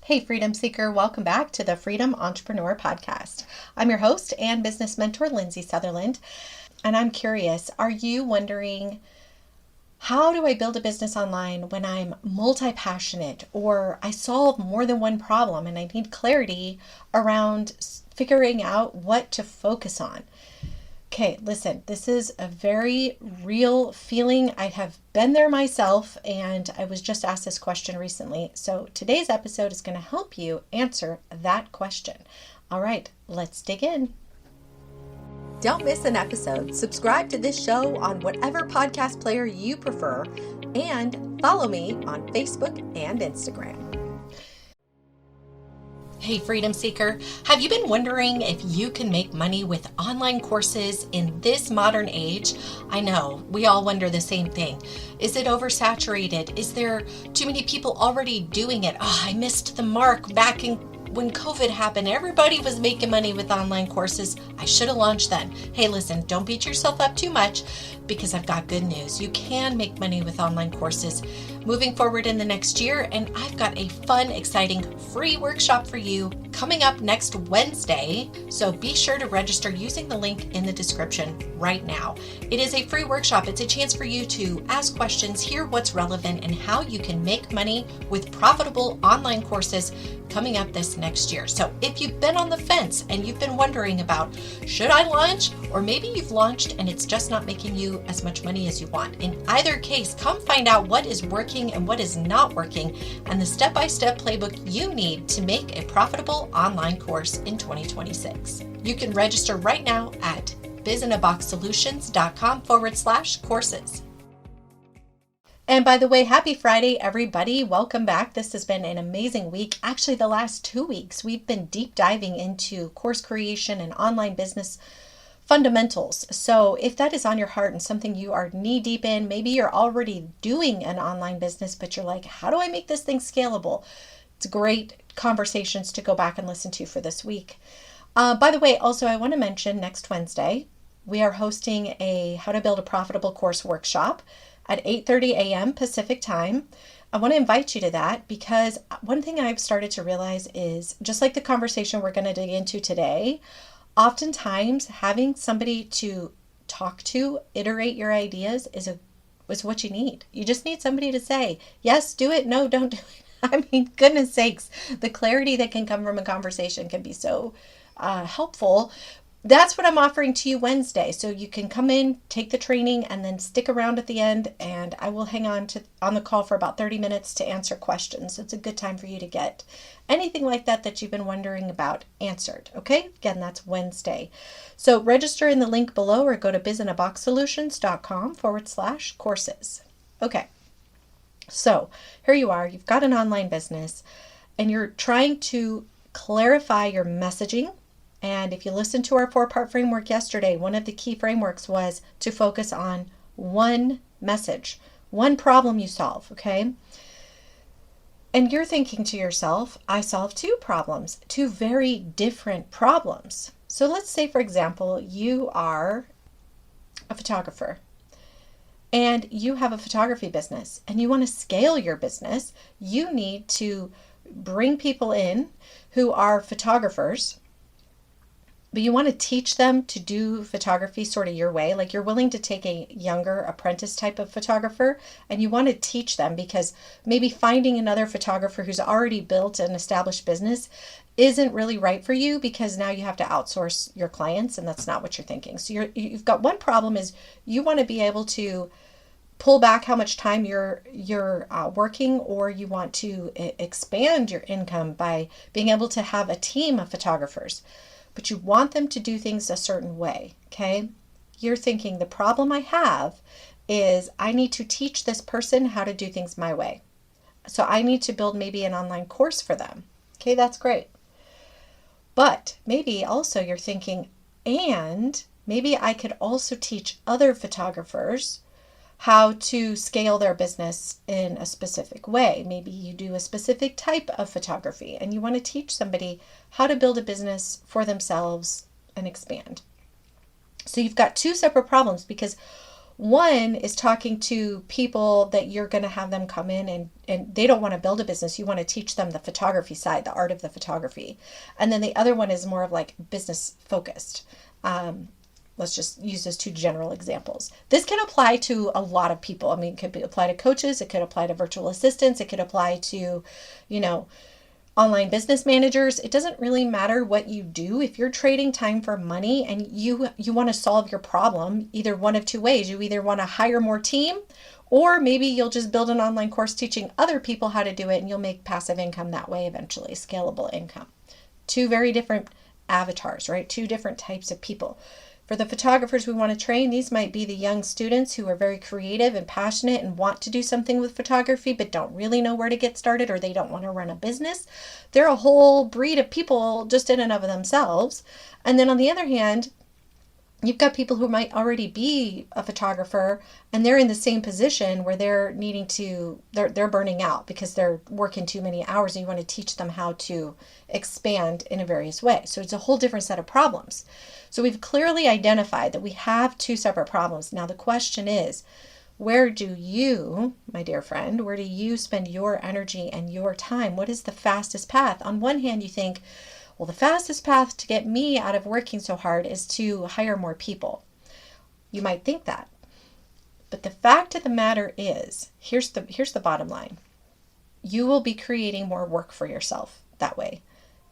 Hey, Freedom Seeker, welcome back to the Freedom Entrepreneur Podcast. I'm your host and business mentor, Lindsay Sutherland, and I'm curious, are you wondering, how do I build a business online when I'm multi-passionate or I solve more than one problem and I need clarity around figuring out what to focus on? Okay, listen, this is a very real feeling. I have been there myself, and I was just asked this question recently. So today's episode is going to help you answer that question. All right, let's dig in. Don't miss an episode. Subscribe to this show on whatever podcast player you prefer, and follow me on Facebook and Instagram. Hey, Freedom Seeker, have you been wondering if you can make money with online courses in this modern age? I know, we all wonder the same thing. Is it oversaturated? Is there too many people already doing it? Oh, I missed the mark back when COVID happened. Everybody was making money with online courses. I should have launched then. Hey, listen, don't beat yourself up too much because I've got good news. You can make money with online courses moving forward in the next year, and I've got a fun, exciting free workshop for you coming up next Wednesday. So be sure to register using the link in the description right now. It is a free workshop. It's a chance for you to ask questions, hear what's relevant, and how you can make money with profitable online courses coming up this next year. So if you've been on the fence and you've been wondering about, should I launch? Or maybe you've launched and it's just not making you as much money as you want. In either case, come find out what is working and what is not working and the step-by-step playbook you need to make a profitable online course in 2026. You can register right now at bizinaboxsolutions.com/courses. And by the way, happy Friday, everybody. Welcome back. This has been an amazing week. Actually, the last 2 weeks, we've been deep diving into course creation and online business fundamentals. So if that is on your heart and something you are knee deep in, maybe you're already doing an online business, but you're like, how do I make this thing scalable? It's great conversations to go back and listen to for this week. By the way, also, I want to mention next Wednesday, we are hosting a How to Build a Profitable Course workshop at 8:30 a.m. Pacific time. I want to invite you to that because one thing I've started to realize is, just like the conversation we're going to dig into today, oftentimes having somebody to talk to, iterate your ideas is what you need. You just need somebody to say, yes, do it, no, don't do it. I mean, goodness sakes, the clarity that can come from a conversation can be so helpful. That's what I'm offering to you Wednesday. So you can come in, take the training, and then stick around at the end, and I will hang on the call for about 30 minutes to answer questions. It's a good time for you to get anything like that you've been wondering about answered. Okay? Again, that's Wednesday. So register in the link below or go to bizinaboxsolutions.com/courses. Okay. So here you are. You've got an online business, and you're trying to clarify your messaging. And if you listened to our 4-part framework yesterday, one of the key frameworks was to focus on one message, one problem you solve, okay? And you're thinking to yourself, I solved 2 problems, 2 very different problems. So let's say, for example, you are a photographer and you have a photography business and you want to scale your business. You need to bring people in who are photographers, but you want to teach them to do photography sort of your way. Like, you're willing to take a younger apprentice type of photographer and you want to teach them, because maybe finding another photographer who's already built an established business isn't really right for you, because now you have to outsource your clients and that's not what you're thinking. So you've got one problem is you want to be able to pull back how much time you're working, or you want to expand your income by being able to have a team of photographers. But you want them to do things a certain way, okay? You're thinking, the problem I have is I need to teach this person how to do things my way. So I need to build maybe an online course for them. Okay, that's great. But maybe also you're thinking, and maybe I could also teach other photographers how to scale their business in a specific way. Maybe you do a specific type of photography and you want to teach somebody how to build a business for themselves and expand. So you've got 2 separate problems, because One is talking to people that you're going to have them come in and they don't want to build a business. You want to teach them the photography side, the art of the photography. And then the other one is more of like business focused. Let's just use those two general examples. This can apply to a lot of people. I mean, it could apply to coaches. It could apply to virtual assistants. It could apply to, you know, online business managers. It doesn't really matter what you do. If you're trading time for money and you want to solve your problem either one of two ways. You either want to hire more team, or maybe you'll just build an online course teaching other people how to do it and you'll make passive income that way eventually, scalable income. Two very different avatars, right? Two different types of people. For the photographers we want to train, these might be the young students who are very creative and passionate and want to do something with photography but don't really know where to get started, or they don't want to run a business. They're a whole breed of people just in and of themselves. And then on the other hand, you've got people who might already be a photographer and they're in the same position where they're burning out because they're working too many hours, and you want to teach them how to expand in a various way. So it's a whole different set of problems. So we've clearly identified that we have two separate problems. Now the question is, where do you, my dear friend, where do you spend your energy and your time? What is the fastest path? On one hand, you think, well, the fastest path to get me out of working so hard is to hire more people. You might think that. But the fact of the matter is, here's the bottom line. You will be creating more work for yourself that way.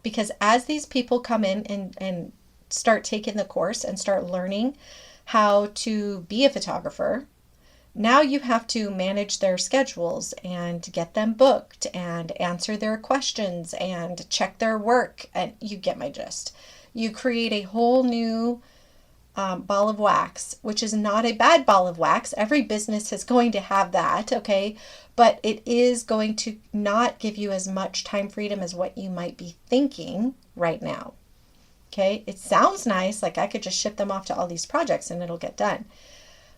Because as these people come in and start taking the course and start learning how to be a photographer, now you have to manage their schedules and get them booked and answer their questions and check their work. And you get my gist. You create a whole new ball of wax, which is not a bad ball of wax. Every business is going to have that, okay? But it is going to not give you as much time freedom as what you might be thinking right now. Okay, it sounds nice, like I could just ship them off to all these projects and it'll get done.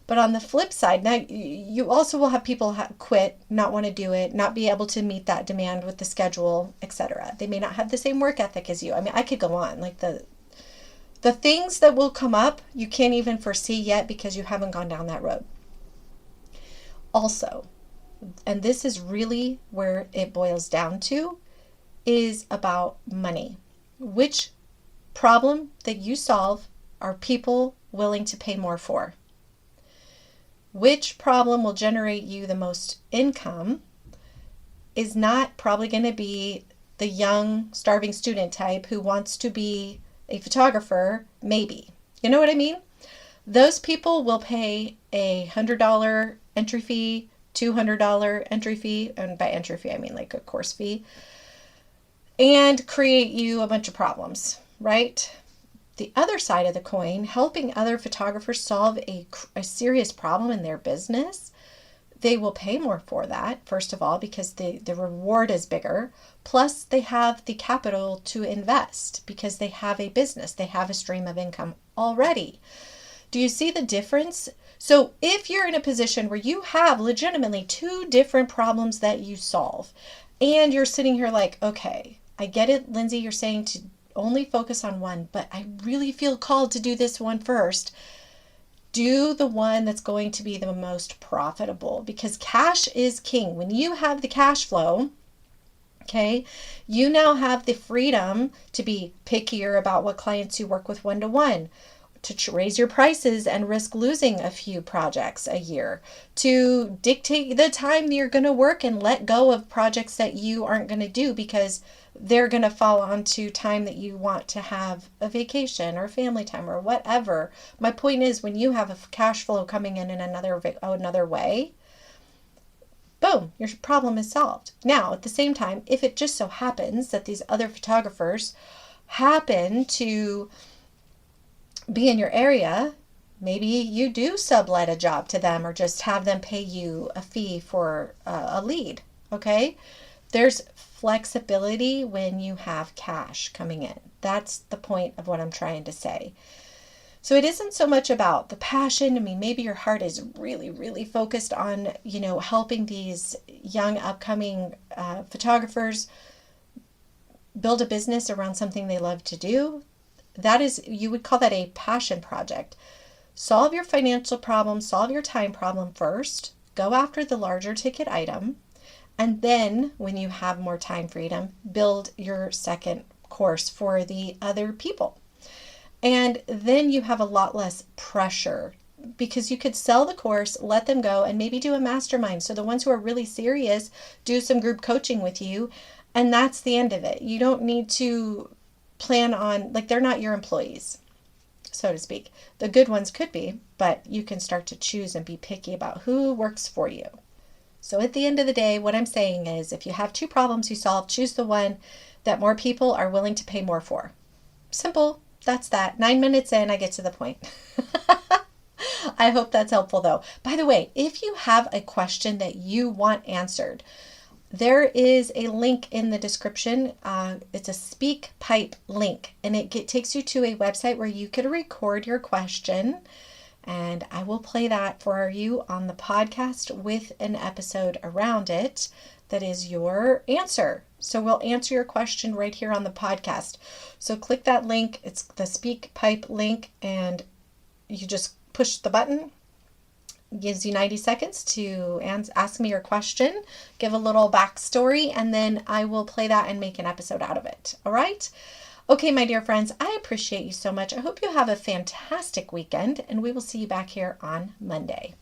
But on the flip side, now you also will have people quit, not want to do it, not be able to meet that demand with the schedule, etc. They may not have the same work ethic as you. I mean, I could go on. Like the things that will come up, you can't even foresee yet because you haven't gone down that road. Also, and this is really where it boils down to, is about money. Which problem that you solve are people willing to pay more for? Which problem will generate you the most income is not probably going to be the young starving student type who wants to be a photographer, maybe. You know what I mean? Those people will pay $100 entry fee, $200 entry fee, and by entry fee I mean like a course fee, and create you a bunch of problems, right? The other side of the coin, helping other photographers solve a serious problem in their business, they will pay more for that, first of all, because the reward is bigger. Plus, they have the capital to invest because they have a business. They have a stream of income already. Do you see the difference? So if you're in a position where you have legitimately two different problems that you solve, and you're sitting here like, okay, I get it, Lindsay, you're saying to only focus on one, but I really feel called to do this one first. Do the one that's going to be the most profitable, because cash is king. When you have the cash flow, okay, you now have the freedom to be pickier about what clients you work with one-to-one, to raise your prices and risk losing a few projects a year, to dictate the time you're going to work and let go of projects that you aren't going to do because they're going to fall onto time that you want to have a vacation or family time or whatever. My point is, when you have a cash flow coming in another way, boom, your problem is solved. Now, at the same time, if it just so happens that these other photographers happen to be in your area, maybe you do sublet a job to them or just have them pay you a fee for a lead, okay? There's flexibility when you have cash coming in. That's the point of what I'm trying to say. So it isn't so much about the passion. I mean, maybe your heart is really, really focused on, helping these young upcoming photographers build a business around something they love to do. That is, you would call that a passion project. Solve your financial problem, solve your time problem first, go after the larger ticket item, and then when you have more time freedom, build your second course for the other people. And then you have a lot less pressure because you could sell the course, let them go, and maybe do a mastermind. So the ones who are really serious do some group coaching with you, and that's the end of it. You don't need to plan on, like, they're not your employees, so to speak. The good ones could be, but you can start to choose and be picky about who works for you. So at the end of the day, what I'm saying is if you have two problems you solve, choose the one that more people are willing to pay more for. Simple. That's that. 9 minutes in, I get to the point. I hope that's helpful though. By the way, if you have a question that you want answered, there is a link in the description. It's a SpeakPipe link, and it takes you to a website where you could record your question, and I will play that for you on the podcast with an episode around it that is your answer. So we'll answer your question right here on the podcast. So click that link. It's the SpeakPipe link, and you just push the button. It gives you 90 seconds to ask me your question, give a little backstory, and then I will play that and make an episode out of it. All right? Okay, my dear friends, I appreciate you so much. I hope you have a fantastic weekend, and we will see you back here on Monday.